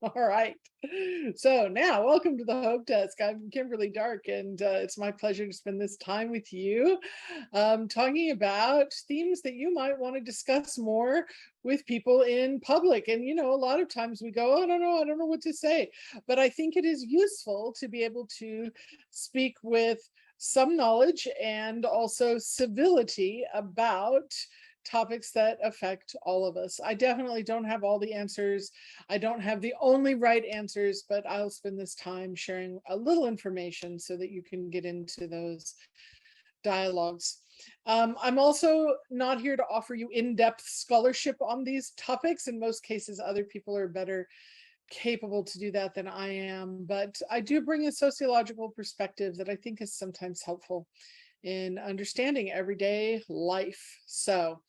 All right. So now, welcome to the Hope Desk. I'm Kimberly Dark, and it's my pleasure to spend this time with you talking about themes that you might want to discuss more with people in public. And, a lot of times we go, I don't know what to say. But I think it is useful to be able to speak with some knowledge and also civility about topics that affect all of us. I definitely don't have all the answers. I don't have the only right answers, but I'll spend this time sharing a little information so that you can get into those dialogues. I'm also not here to offer you in-depth scholarship on these topics. In most cases, other people are better capable to do that than I am, but I do bring a sociological perspective that I think is sometimes helpful in understanding everyday life. So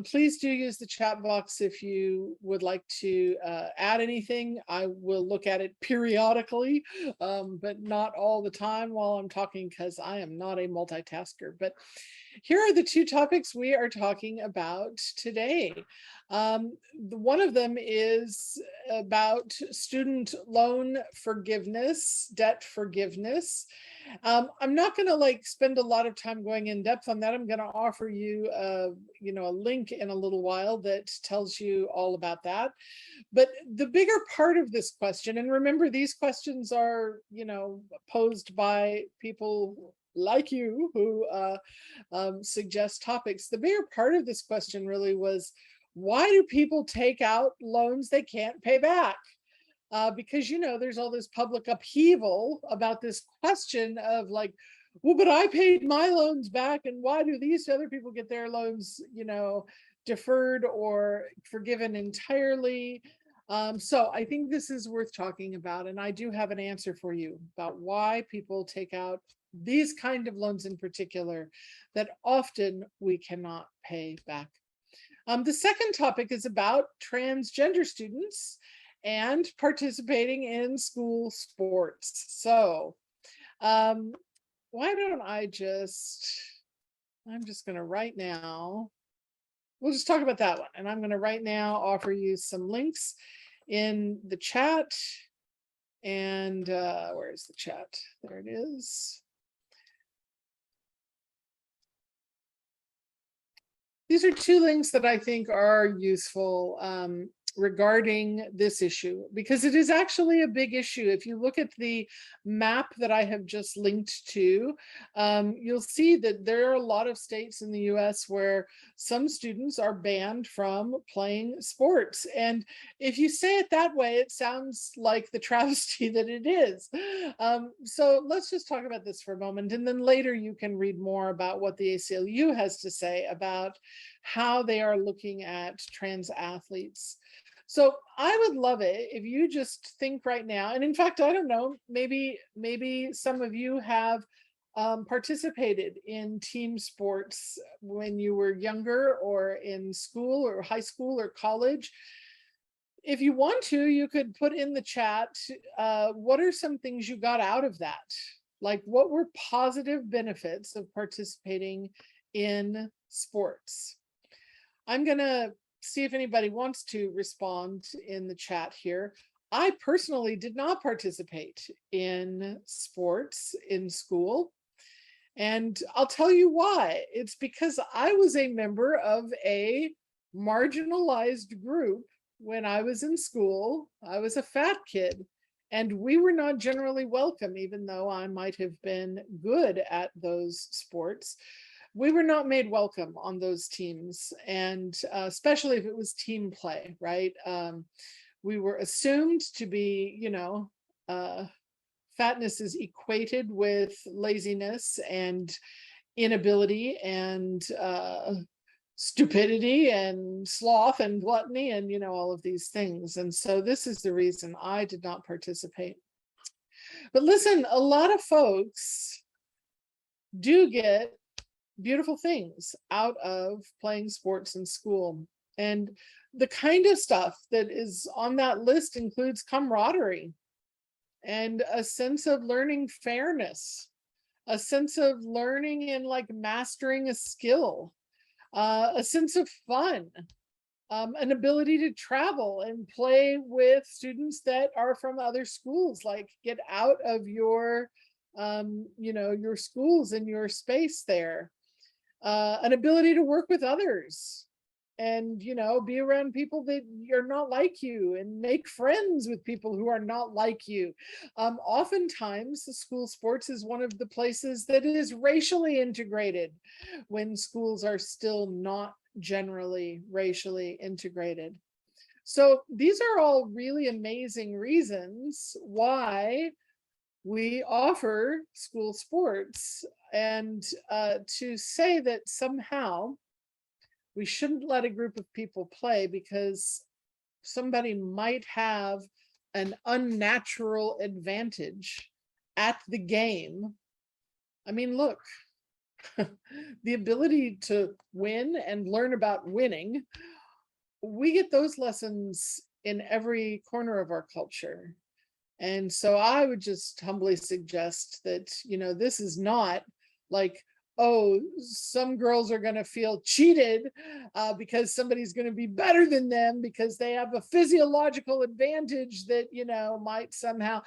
please do use the chat box if you would like to add anything. I will look at it periodically, but not all the time while I'm talking because I am not a multitasker. But here are the two topics we are talking about today. One of them is about student loan forgiveness, debt forgiveness. I'm not going to spend a lot of time going in depth on that. I'm going to offer you, a link in a little while that tells you all about that. But the bigger part of this question, and remember, these questions are, posed by people like you who suggest topics. The bigger part of this question really was, why do people take out loans they can't pay back? Because there's all this public upheaval about this question of well, but I paid my loans back, and why do these other people get their loans, deferred or forgiven entirely? So I think this is worth talking about, and I do have an answer for you about why people take out these kind of loans in particular that often we cannot pay back. The second topic is about transgender students and participating in school sports. So why don't I'm just going to right now, we'll just talk about that one. And I'm going to right now offer you some links in the chat. And where's the chat? There it is. These are two links that I think are useful regarding this issue, because it is actually a big issue. If you look at the map that I have just linked to, you'll see that there are a lot of states in the US where some students are banned from playing sports. And if you say it that way, it sounds like the travesty that it is. So let's just talk about this for a moment. And then later you can read more about what the ACLU has to say about how they are looking at trans athletes. So I would love it if you just think right now, and in fact, I don't know, maybe some of you have participated in team sports when you were younger, or in school or high school or college. If you want to, you could put in the chat, what are some things you got out of that? Like, what were positive benefits of participating in sports? I'm going to see if anybody wants to respond in the chat here. I personally did not participate in sports in school. And I'll tell you why. It's because I was a member of a marginalized group when I was in school. I was a fat kid, and we were not generally welcome, even though I might have been good at those sports. We were not made welcome on those teams, and especially if it was team play, right? We were assumed to be, fatness is equated with laziness and inability and stupidity and sloth and gluttony and, all of these things. And so this is the reason I did not participate. But listen, a lot of folks do get beautiful things out of playing sports in school. And the kind of stuff that is on that list includes camaraderie and a sense of learning fairness, a sense of learning and mastering a skill, a sense of fun, an ability to travel and play with students that are from other schools, like get out of your, your schools and your space there. An ability to work with others and, be around people that are not like you and make friends with people who are not like you. Oftentimes, the school sports is one of the places that is racially integrated when schools are still not generally racially integrated. So these are all really amazing reasons why we offer school sports. And to say that somehow we shouldn't let a group of people play because somebody might have an unnatural advantage at the game. I mean, look, the ability to win and learn about winning, we get those lessons in every corner of our culture. And so I would just humbly suggest that, this is not like, oh, some girls are going to feel cheated because somebody's going to be better than them because they have a physiological advantage that, might somehow.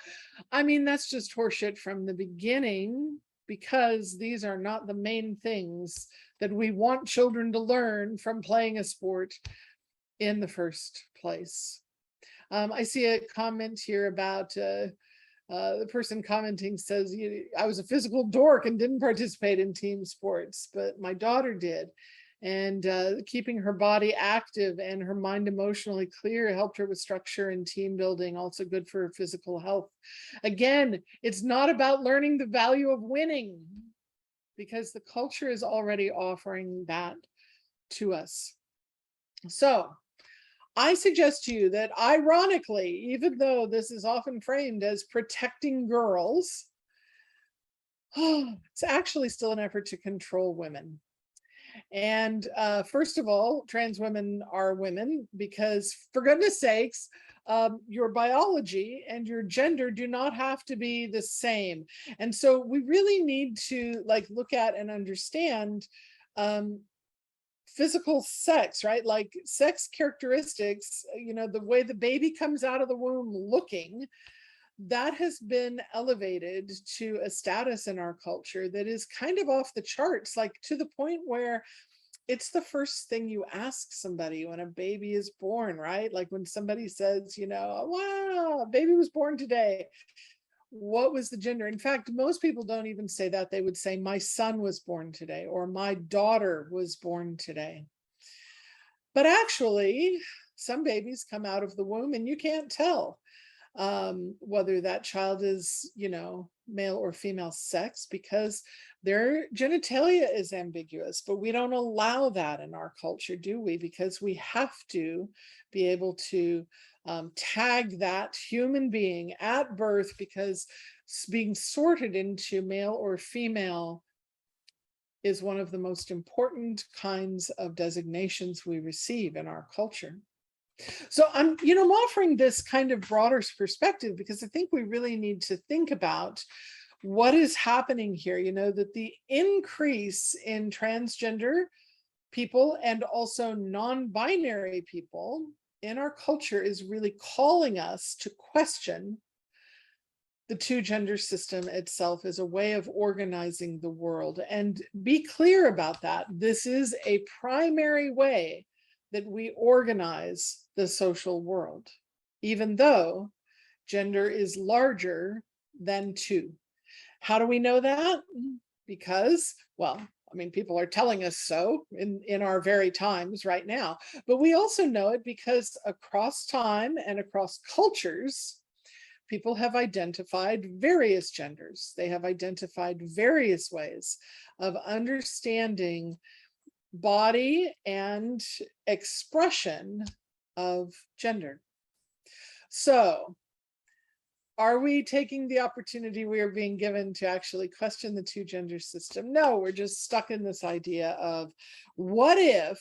I mean, that's just horseshit from the beginning, because these are not the main things that we want children to learn from playing a sport in the first place. I see a comment here about the person commenting says, I was a physical dork and didn't participate in team sports, but my daughter did. And keeping her body active and her mind emotionally clear helped her with structure and team building, also good for her physical health. Again, it's not about learning the value of winning, because the culture is already offering that to us. So I suggest to you that, ironically, even though this is often framed as protecting girls, it's actually still an effort to control women. And first of all, trans women are women because, for goodness sakes, your biology and your gender do not have to be the same. And so we really need to look at and understand physical sex, right? Like sex characteristics, the way the baby comes out of the womb looking, that has been elevated to a status in our culture that is kind of off the charts, like to the point where it's the first thing you ask somebody when a baby is born, right? Like when somebody says, wow, a baby was born today. What was the gender? In fact, most people don't even say that. They would say, my son was born today, or my daughter was born today. But actually, some babies come out of the womb and you can't tell whether that child is, male or female sex, because their genitalia is ambiguous. But we don't allow that in our culture, do we? Because we have to be able to tag that human being at birth, because being sorted into male or female is one of the most important kinds of designations we receive in our culture. So I'm offering this kind of broader perspective because I think we really need to think about what is happening here. That the increase in transgender people and also non-binary people in our culture is really calling us to question the two-gender system itself as a way of organizing the world. And be clear about that. This is a primary way that we organize the social world, even though gender is larger than two. How do we know that? Because, well, people are telling us so in our very times right now, but we also know it because across time and across cultures, people have identified various genders. They have identified various ways of understanding body and expression of gender. So, are we taking the opportunity we are being given to actually question the two-gender system? No, we're just stuck in this idea of what if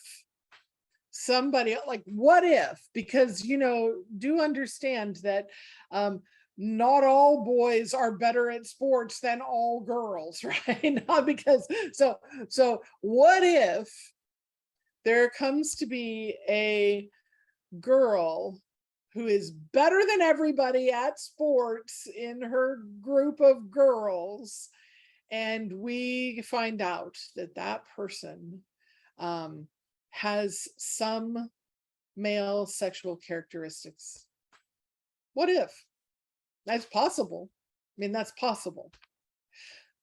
somebody, what if, because, do understand that not all boys are better at sports than all girls, right? Not because, so what if there comes to be a girl who is better than everybody at sports in her group of girls, and we find out that that person has some male sexual characteristics. What if? That's possible. I mean, that's possible.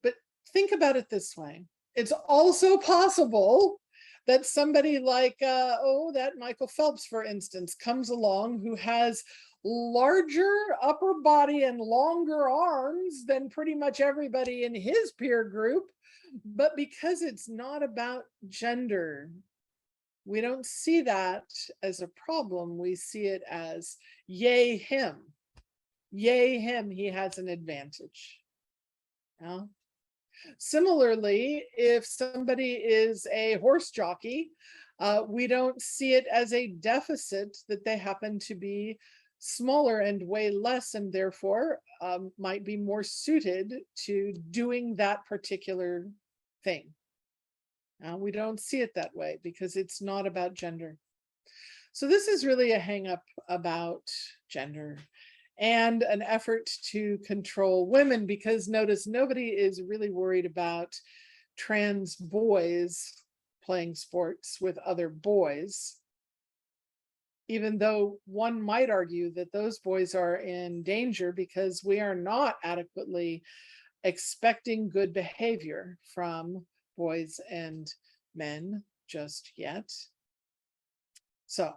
But think about it this way. It's also possible that somebody like, that Michael Phelps, for instance, comes along who has larger upper body and longer arms than pretty much everybody in his peer group. But because it's not about gender, we don't see that as a problem. We see it as, yay, him. Yay, him, he has an advantage. Yeah. Similarly, if somebody is a horse jockey, we don't see it as a deficit that they happen to be smaller and weigh less, and therefore might be more suited to doing that particular thing. We don't see it that way because it's not about gender. So this is really a hang up about gender and an effort to control women, because notice, nobody is really worried about trans boys playing sports with other boys, even though one might argue that those boys are in danger because we are not adequately expecting good behavior from boys and men just yet. So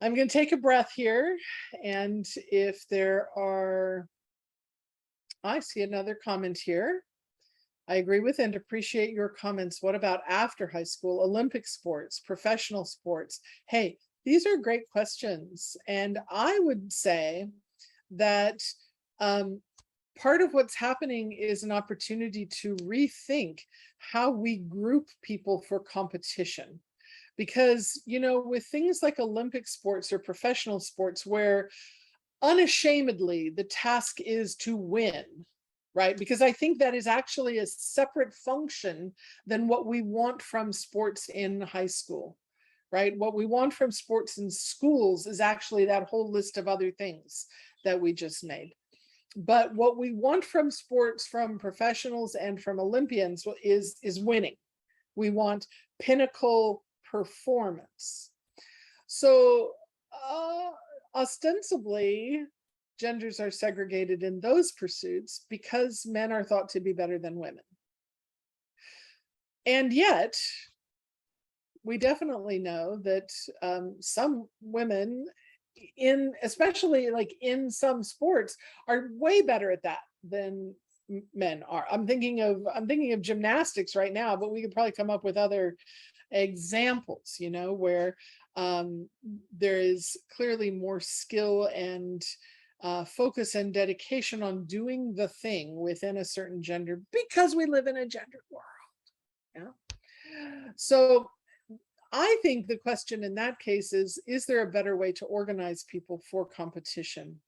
I'm going to take a breath here, and if there are, I see another comment here. I agree with and appreciate your comments. What about after high school, Olympic sports, professional sports? Hey, these are great questions. And I would say that part of what's happening is an opportunity to rethink how we group people for competition. Because, with things like Olympic sports or professional sports, where unashamedly the task is to win, right? Because I think that is actually a separate function than what we want from sports in high school, right? What we want from sports in schools is actually that whole list of other things that we just made. But what we want from sports, from professionals and from Olympians, is winning. We want pinnacle performance. So ostensibly, genders are segregated in those pursuits because men are thought to be better than women. And yet, we definitely know that some women, especially like in some sports, are way better at that than men are. I'm thinking of gymnastics right now, but we could probably come up with other examples, where there is clearly more skill and focus and dedication on doing the thing within a certain gender, because we live in a gendered world. Yeah. So I think the question in that case is there a better way to organize people for competition?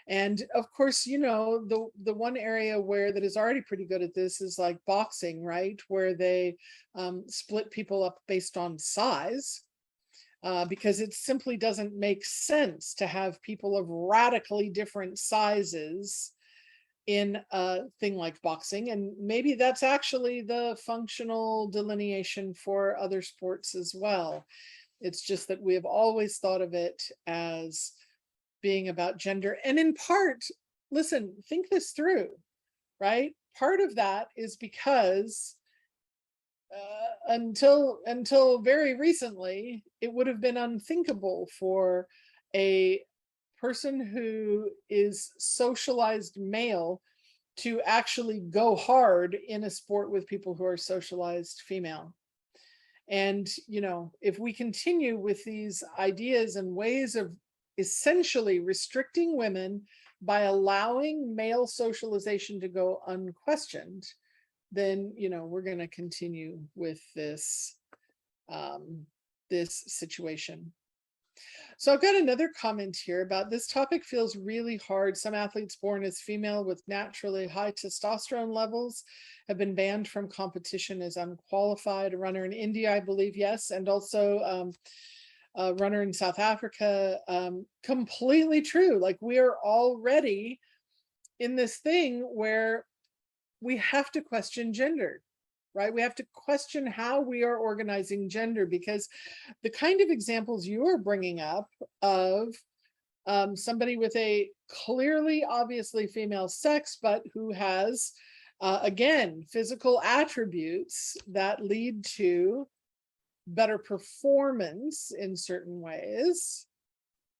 And of course, the one area where that is already pretty good at this is like boxing, right? Where they split people up based on size, because it simply doesn't make sense to have people of radically different sizes in a thing like boxing. And maybe that's actually the functional delineation for other sports as well. It's just that we have always thought of it as being about gender. And in part, listen, think this through, right? Part of that is because until very recently, it would have been unthinkable for a person who is socialized male to actually go hard in a sport with people who are socialized female. And, if we continue with these ideas and ways of essentially restricting women by allowing male socialization to go unquestioned, then, we're going to continue with this situation. So I've got another comment here about this topic feels really hard. Some athletes born as female with naturally high testosterone levels have been banned from competition as unqualified. A runner in India, I believe, yes, and also a runner in South Africa. Completely true. Like we are already in this thing where we have to question gender, right? We have to question how we are organizing gender, because the kind of examples you are bringing up of somebody with a clearly, obviously female sex, but who has, again, physical attributes that lead to better performance in certain ways,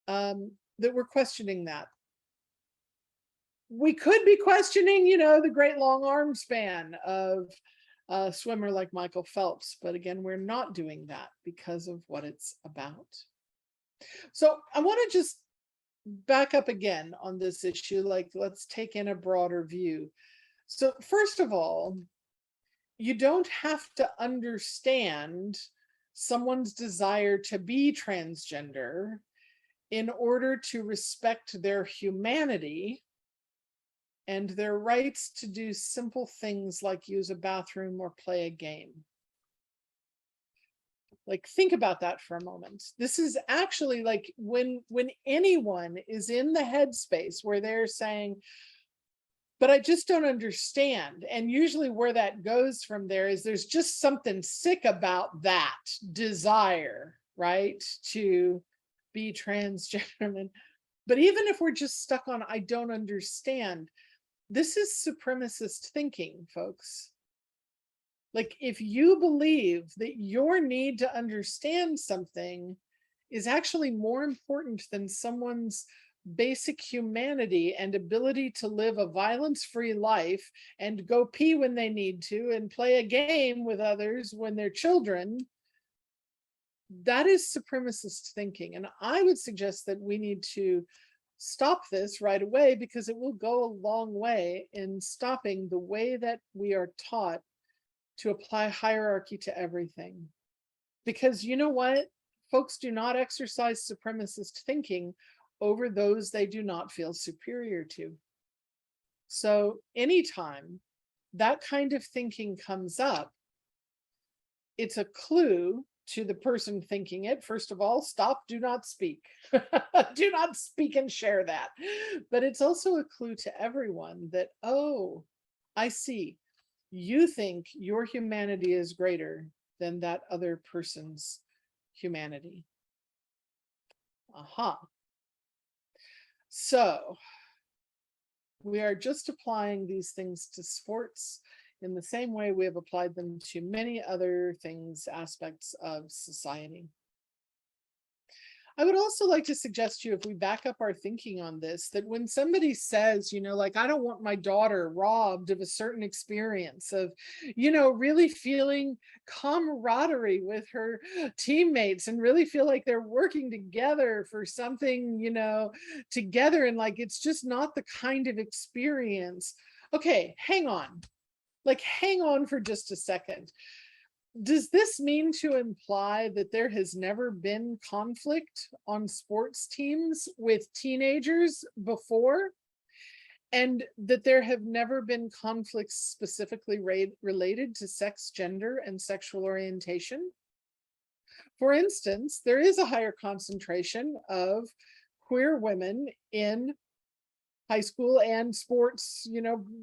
that we're questioning that. We could be questioning, the great long arm span of a swimmer like Michael Phelps, but again, we're not doing that because of what it's about. So I want to just back up again on this issue. Like, let's take in a broader view. So, first of all, you don't have to understand someone's desire to be transgender in order to respect their humanity and their rights to do simple things like use a bathroom or play a game. Like, think about that for a moment. This is actually like when anyone is in the headspace where they're saying, but I just don't understand. And usually where that goes from there is there's just something sick about that desire, right, to be transgender. But even if we're just stuck on I don't understand, this is supremacist thinking, folks. Like, if you believe that your need to understand something is actually more important than someone's basic humanity and ability to live a violence-free life and go pee when they need to and play a game with others when they're children, that is supremacist thinking. And I would suggest that we need to stop this right away, because it will go a long way in stopping the way that we are taught to apply hierarchy to everything. Because you know what? Folks do not exercise supremacist thinking over those they do not feel superior to. So anytime that kind of thinking comes up, it's a clue to the person thinking it. First of all, stop, do not speak. Do not speak and share that. But it's also a clue to everyone that, oh, I see. You think your humanity is greater than that other person's humanity. Aha. So we are just applying these things to sports in the same way we have applied them to many other things, aspects of society. I would also like to suggest to you, if we back up our thinking on this, that when somebody says, like, I don't want my daughter robbed of a certain experience of, really feeling camaraderie with her teammates and really feel like they're working together for something, together, and like it's just not the kind of experience. Okay, hang on. Like, hang on for just a second. Does this mean to imply that there has never been conflict on sports teams with teenagers before? And that there have never been conflicts specifically related to sex, gender, and sexual orientation? For instance, there is a higher concentration of queer women in high school and sports,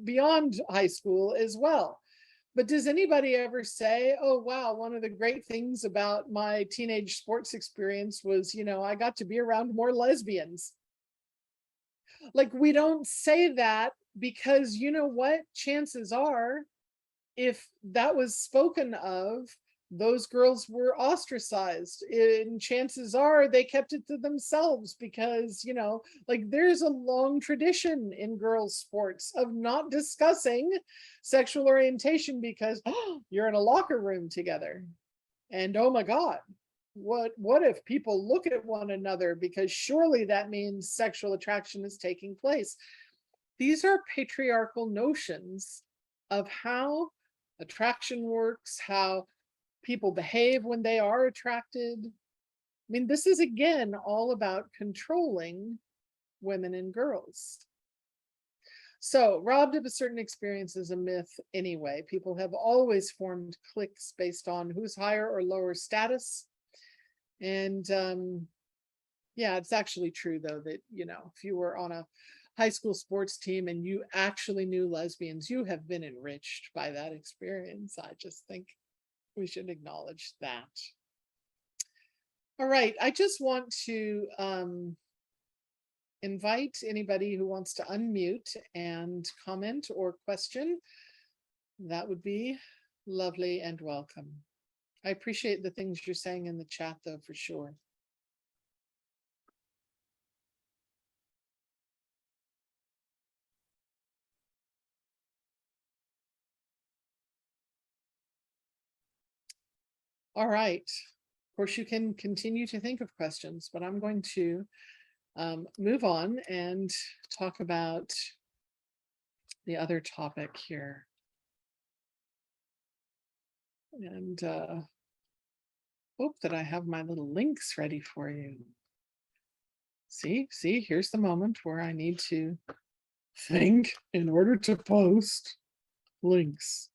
beyond high school as well. But does anybody ever say, oh, wow, one of the great things about my teenage sports experience was, I got to be around more lesbians? Like, we don't say that, because you know what? Chances are, if that was spoken of, those girls were ostracized, and chances are they kept it to themselves, because like, there's a long tradition in girls sports of not discussing sexual orientation, because you're in a locker room together, and oh my god, what if people look at one another, because surely that means sexual attraction is taking place. These are patriarchal notions of how attraction works, how people behave when they are attracted. mean, this is again all about controlling women and girls. So, robbed of a certain experience is a myth anyway. People have always formed cliques based on who's higher or lower status. And yeah, it's actually true, though, that, if you were on a high school sports team and you actually knew lesbians, you have been enriched by that experience. I just think we should acknowledge that. All right, I just want to invite anybody who wants to unmute and comment or question. That would be lovely and welcome. I appreciate the things you're saying in the chat, though, for sure. All right. Of course, you can continue to think of questions, but I'm going to move on and talk about the other topic here. And hope that I have my little links ready for you. See, here's the moment where I need to think in order to post links.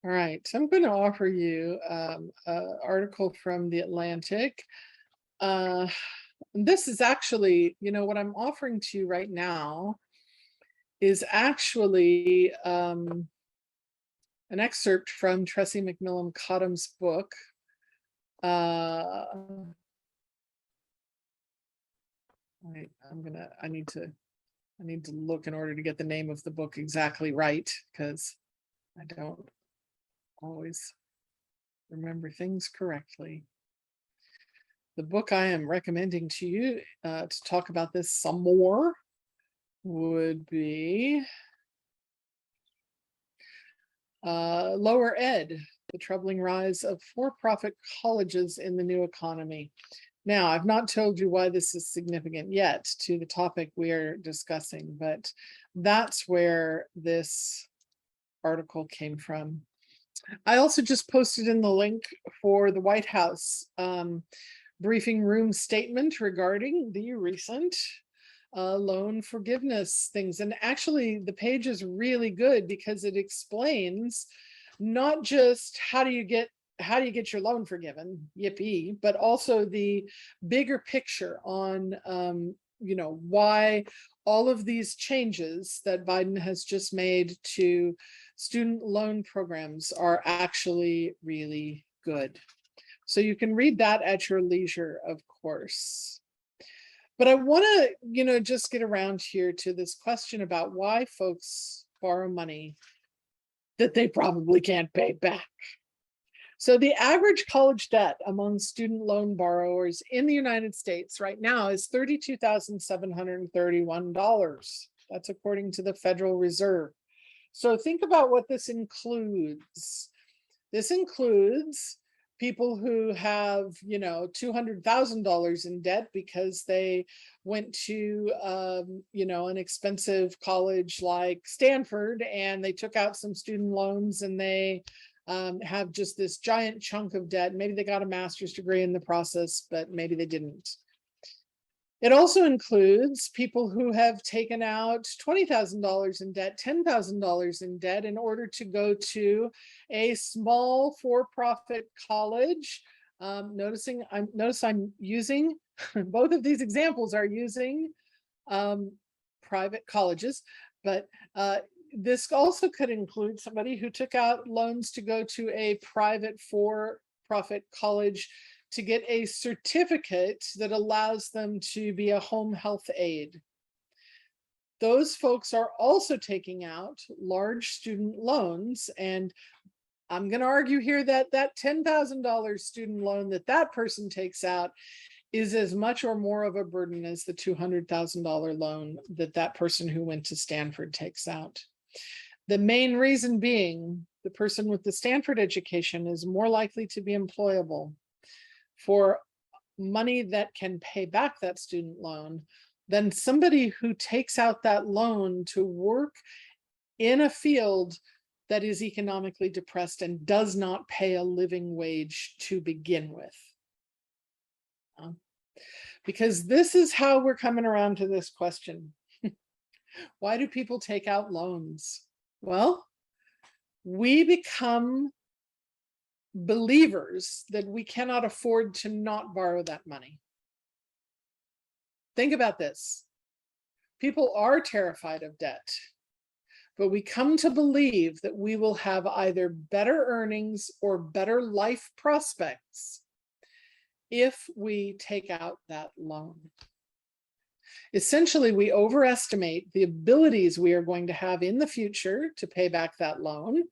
All right, so I'm going to offer you an article from The Atlantic. This is actually, what I'm offering to you right now is actually an excerpt from Tressie McMillan Cottom's book. I need to look in order to get the name of the book exactly right, because I don't always remember things correctly. The book I am recommending to you to talk about this some more would be Lower Ed, The Troubling Rise of For-Profit Colleges in the New Economy. Now, I've not told you why this is significant yet to the topic we are discussing, but that's where this article came from. I also just posted in the link for the White House briefing room statement regarding the recent loan forgiveness things. And actually, the page is really good because it explains not just how do you get your loan forgiven, yippee, but also the bigger picture on why all of these changes that Biden has just made to student loan programs are actually really good. So you can read that at your leisure, of course. But I want to, just get around here to this question about why folks borrow money that they probably can't pay back. So the average college debt among student loan borrowers in the United States right now is $32,731. That's according to the Federal Reserve. So think about what this includes. This includes people who have, $200,000 in debt because they went to, an expensive college like Stanford and they took out some student loans and they have just this giant chunk of debt. Maybe they got a master's degree in the process, but maybe they didn't. It also includes people who have taken out $20,000 in debt, $10,000 in debt in order to go to a small for-profit college. Notice I'm using, both of these examples are using private colleges, but this also could include somebody who took out loans to go to a private for-profit college to get a certificate that allows them to be a home health aide. Those folks are also taking out large student loans. And I'm going to argue here that that $10,000 student loan that person takes out is as much or more of a burden as the $200,000 loan that person who went to Stanford takes out. The main reason being the person with the Stanford education is more likely to be employable for money that can pay back that student loan than somebody who takes out that loan to work in a field that is economically depressed and does not pay a living wage to begin with? Because this is how we're coming around to this question. Why do people take out loans? Well, we become believers that we cannot afford to not borrow that money. Think about this. People are terrified of debt, but we come to believe that we will have either better earnings or better life prospects if we take out that loan. Essentially, we overestimate the abilities we are going to have in the future to pay back that loan,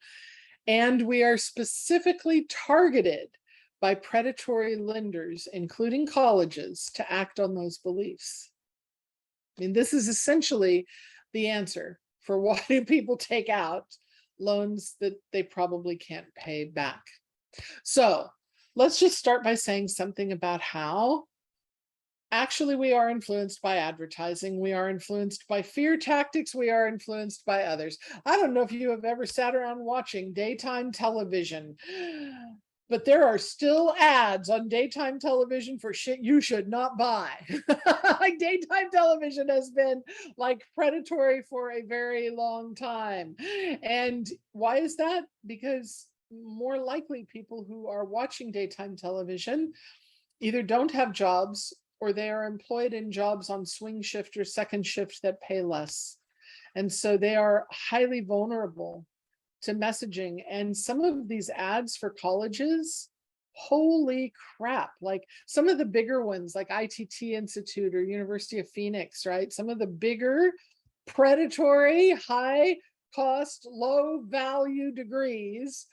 and we are specifically targeted by predatory lenders, including colleges, to act on those beliefs. I mean, this is essentially the answer for why do people take out loans that they probably can't pay back. So let's just start by saying something about how actually we are influenced by advertising. We are influenced by fear tactics. We are influenced by others. I don't know if you have ever sat around watching daytime television, but there are still ads on daytime television for shit you should not buy. Like, daytime television has been like predatory for a very long time. And why is that? Because more likely people who are watching daytime television either don't have jobs, or they are employed in jobs on swing shift or second shift that pay less. And so they are highly vulnerable to messaging. And some of these ads for colleges, holy crap, like some of the bigger ones like ITT Institute or University of Phoenix, right? Some of the bigger predatory, high cost, low value degrees.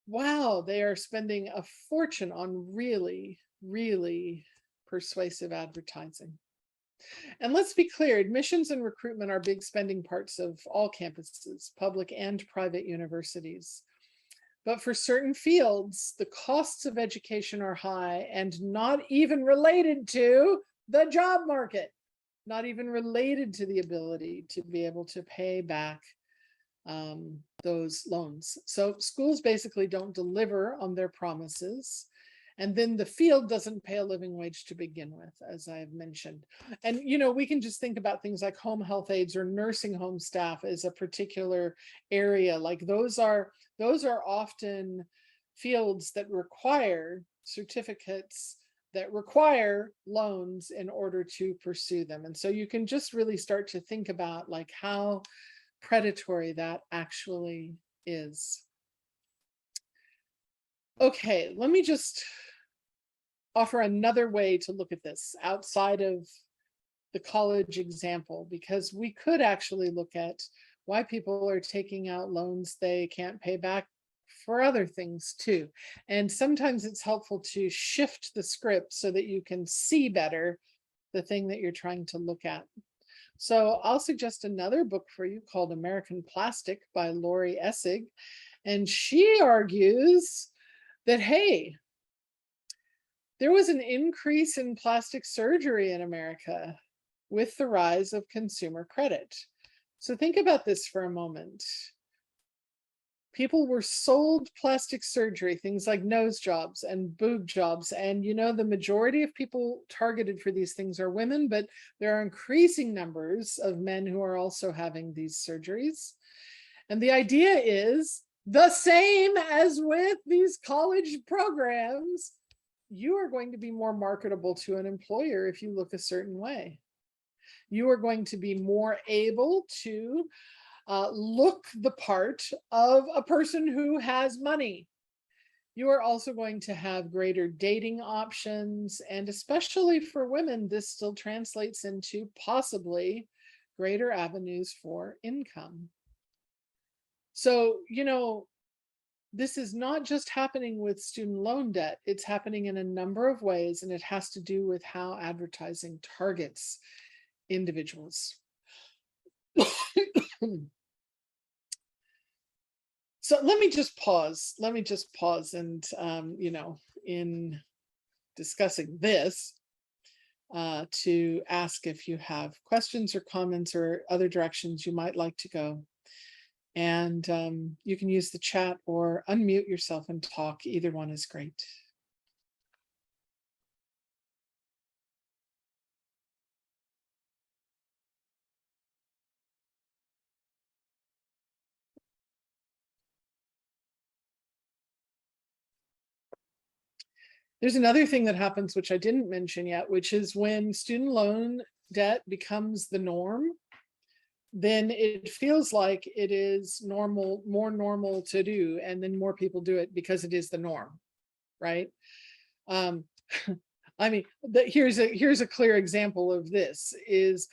Wow, they are spending a fortune on really, really persuasive advertising. And let's be clear, admissions and recruitment are big spending parts of all campuses, public and private universities. But for certain fields, the costs of education are high and not even related to the job market, not even related to the ability to be able to pay back those loans. So schools basically don't deliver on their promises. And then the field doesn't pay a living wage to begin with, as I have mentioned. And, you know, we can just think about things like home health aides or nursing home staff as a particular area. Like those are often fields that require certificates, that require loans in order to pursue them. And so you can just really start to think about like how predatory that actually is. Okay, let me just offer another way to look at this outside of the college example, because we could actually look at why people are taking out loans they can't pay back for other things too. And sometimes it's helpful to shift the script so that you can see better the thing that you're trying to look at. So I'll suggest another book for you called American Plastic by Lori Essig. And she argues that, hey, there was an increase in plastic surgery in America with the rise of consumer credit. So think about this for a moment. People were sold plastic surgery, things like nose jobs and boob jobs. And, you know, the majority of people targeted for these things are women, but there are increasing numbers of men who are also having these surgeries. And the idea is the same as with these college programs. You are going to be more marketable to an employer if you look a certain way. You are going to be more able to look the part of a person who has money. You are also going to have greater dating options, and especially for women, this still translates into possibly greater avenues for income. So, you know, this is not just happening with student loan debt, it's happening in a number of ways, and it has to do with how advertising targets individuals. So let me just pause. And, you know, in discussing this, to ask if you have questions or comments or other directions you might like to go. And you can use the chat or unmute yourself and talk. Either one is great. There's another thing that happens, which I didn't mention yet, which is when student loan debt becomes the norm, then it feels like it is normal, more normal to do, and then more people do it because it is the norm, right? Um, I mean, here's a clear example of this is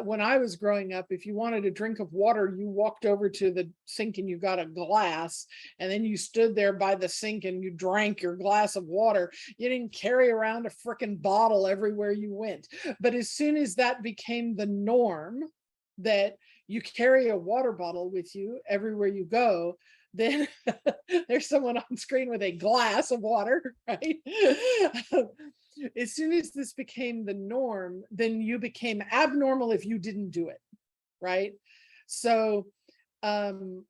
when I was growing up, if you wanted a drink of water, you walked over to the sink and you got a glass, and then you stood there by the sink and you drank your glass of water. You didn't carry around a freaking bottle everywhere you went. But as soon as that became the norm, that you carry a water bottle with you everywhere you go, then there's someone on screen with a glass of water, right? As soon as this became the norm, then you became abnormal if you didn't do it, right? So, um,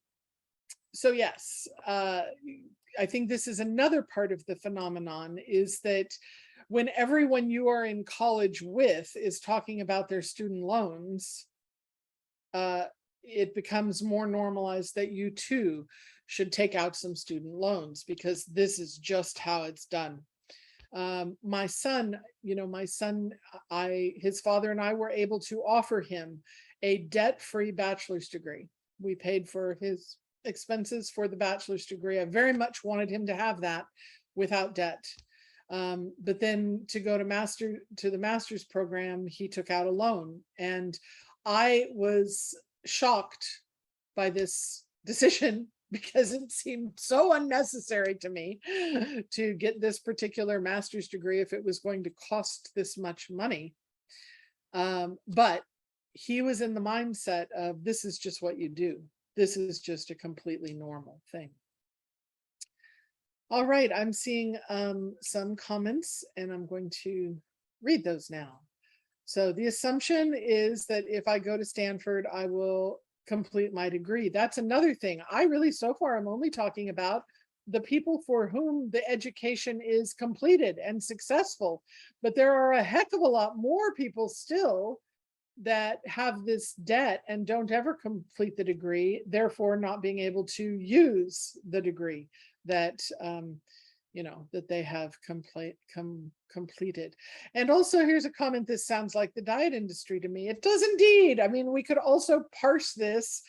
so yes, I think this is another part of the phenomenon, is that when everyone you are in college with is talking about their student loans, it becomes more normalized that you too should take out some student loans, because this is just how it's done. My son, his father and I were able to offer him a debt-free bachelor's degree. We paid for his expenses for the bachelor's degree. I very much wanted him to have that without debt. But then to go to the master's program, he took out a loan, and I was shocked by this decision because it seemed so unnecessary to me to get this particular master's degree if it was going to cost this much money. But he was in the mindset of, this is just what you do. This is just a completely normal thing. All right, I'm seeing some comments, and I'm going to read those now. So the assumption is that if I go to Stanford, I will complete my degree. That's another thing. I really, so far, I'm only talking about the people for whom the education is completed and successful. But there are a heck of a lot more people still that have this debt and don't ever complete the degree, therefore not being able to use the degree that that they have completed. And also, here's a comment: this sounds like the diet industry to me. It does indeed. I mean, we could also parse this,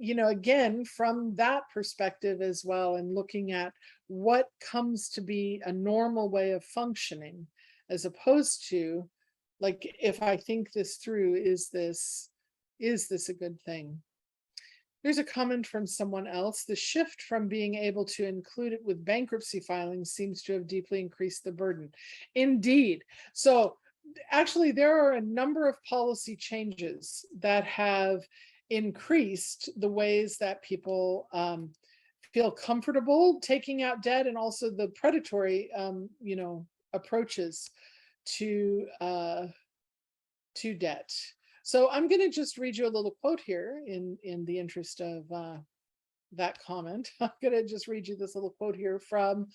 again, from that perspective as well, and looking at what comes to be a normal way of functioning, as opposed to, like, if I think this through, is this a good thing? Here's a comment from someone else: the shift from being able to include it with bankruptcy filings seems to have deeply increased the burden. Indeed. So actually, there are a number of policy changes that have increased the ways that people feel comfortable taking out debt, and also the predatory approaches to debt. So I'm going to just read you a little quote here in the interest of that comment. I'm going to just read you this little quote here from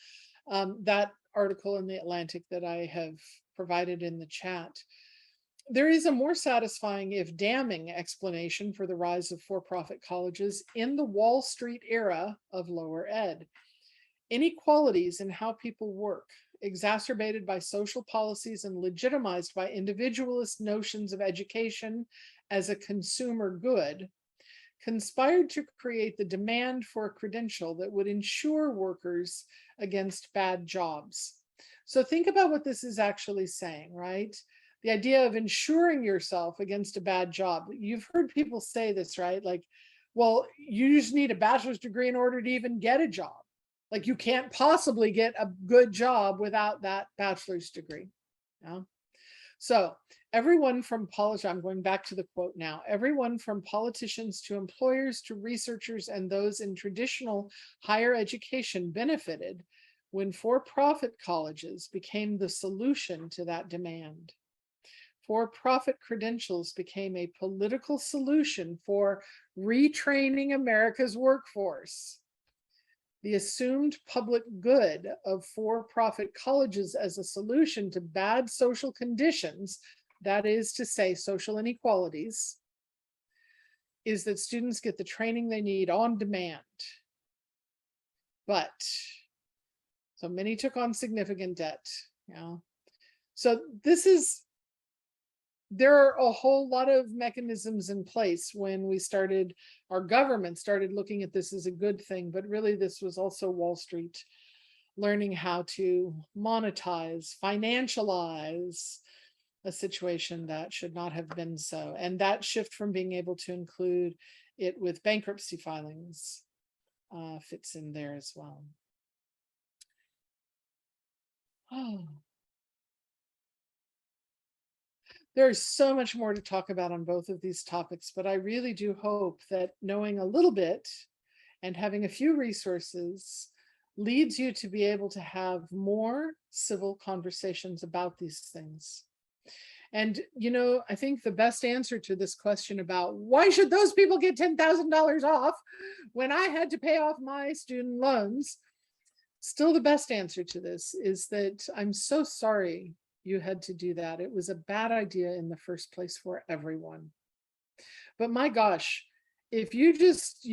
that article in The Atlantic that I have provided in the chat. There is a more satisfying, if damning, explanation for the rise of for-profit colleges in the Wall Street era of lower ed. Inequalities in how people work, exacerbated by social policies and legitimized by individualist notions of education as a consumer good, conspired to create the demand for a credential that would insure workers against bad jobs. So think about what this is actually saying, right? The idea of insuring yourself against a bad job. You've heard people say this, right? Like, well, you just need a bachelor's degree in order to even get a job. Like, you can't possibly get a good job without that bachelor's degree. Yeah. So everyone from I'm going back to the quote now, everyone from politicians to employers to researchers and those in traditional higher education benefited when for-profit colleges became the solution to that demand. For-profit credentials became a political solution for retraining America's workforce. The assumed public good of for-profit colleges as a solution to bad social conditions, that is to say, social inequalities, is that students get the training they need on demand. But so many took on significant debt. So there are a whole lot of mechanisms in place when our government started looking at this as a good thing, but really this was also Wall Street learning how to monetize, financialize a situation that should not have been so. And that shift from being able to include it with bankruptcy filings fits in there as well. Oh. There's so much more to talk about on both of these topics, but I really do hope that knowing a little bit and having a few resources leads you to be able to have more civil conversations about these things. And, I think the best answer to this question about why should those people get $10,000 off when I had to pay off my student loans, still the best answer to this is that I'm so sorry you had to do that. It was a bad idea in the first place for everyone. But my gosh, if you just,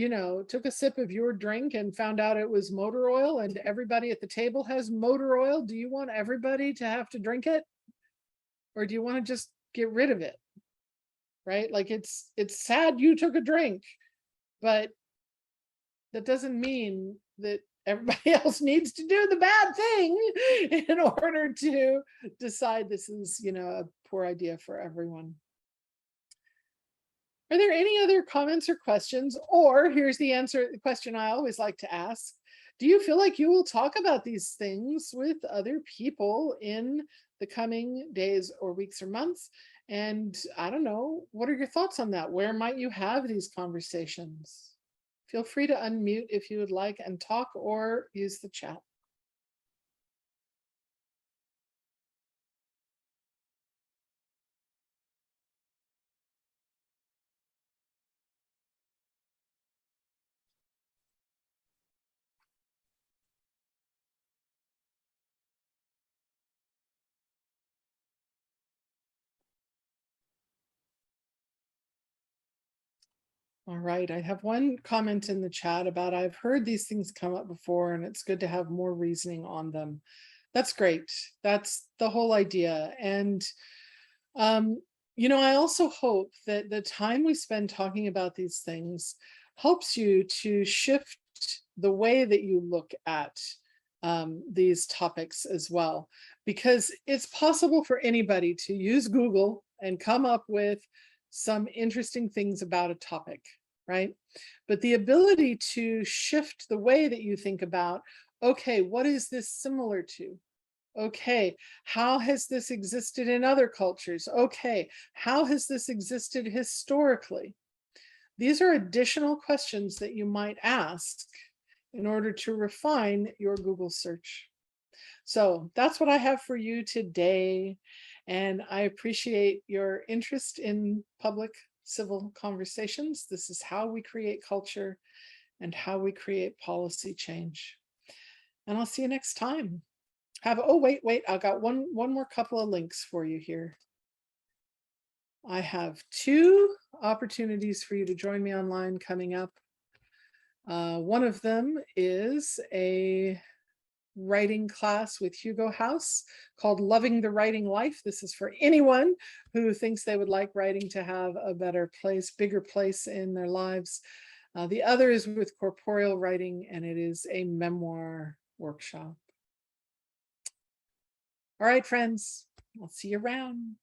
took a sip of your drink and found out it was motor oil and everybody at the table has motor oil, do you want everybody to have to drink it? Or do you want to just get rid of it? Right? Like it's sad you took a drink, but that doesn't mean that everybody else needs to do the bad thing in order to decide this is, a poor idea for everyone. Are there any other comments or questions? Or here's the question I always like to ask. Do you feel like you will talk about these things with other people in the coming days or weeks or months? And I don't know, what are your thoughts on that? Where might you have these conversations? Feel free to unmute if you would like and talk or use the chat. All right, I have one comment in the chat about I've heard these things come up before and it's good to have more reasoning on them. That's great. That's the whole idea. And, I also hope that the time we spend talking about these things helps you to shift the way that you look at these topics as well, because it's possible for anybody to use Google and come up with some interesting things about a topic, right? But the ability to shift the way that you think about, okay, what is this similar to? Okay, how has this existed in other cultures? Okay, how has this existed historically? These are additional questions that you might ask in order to refine your Google search. So that's what I have for you today. And I appreciate your interest in public civil conversations. This is how we create culture and how we create policy change. And I'll see you next time. Wait, I've got one more couple of links for you here. I have 2 opportunities for you to join me online coming up. One of them is a writing class with Hugo House called Loving the Writing Life. This is for anyone who thinks they would like writing to have a better place, bigger place in their lives. The other is with Corporeal Writing, and it is a memoir workshop. All right, friends, I'll see you around.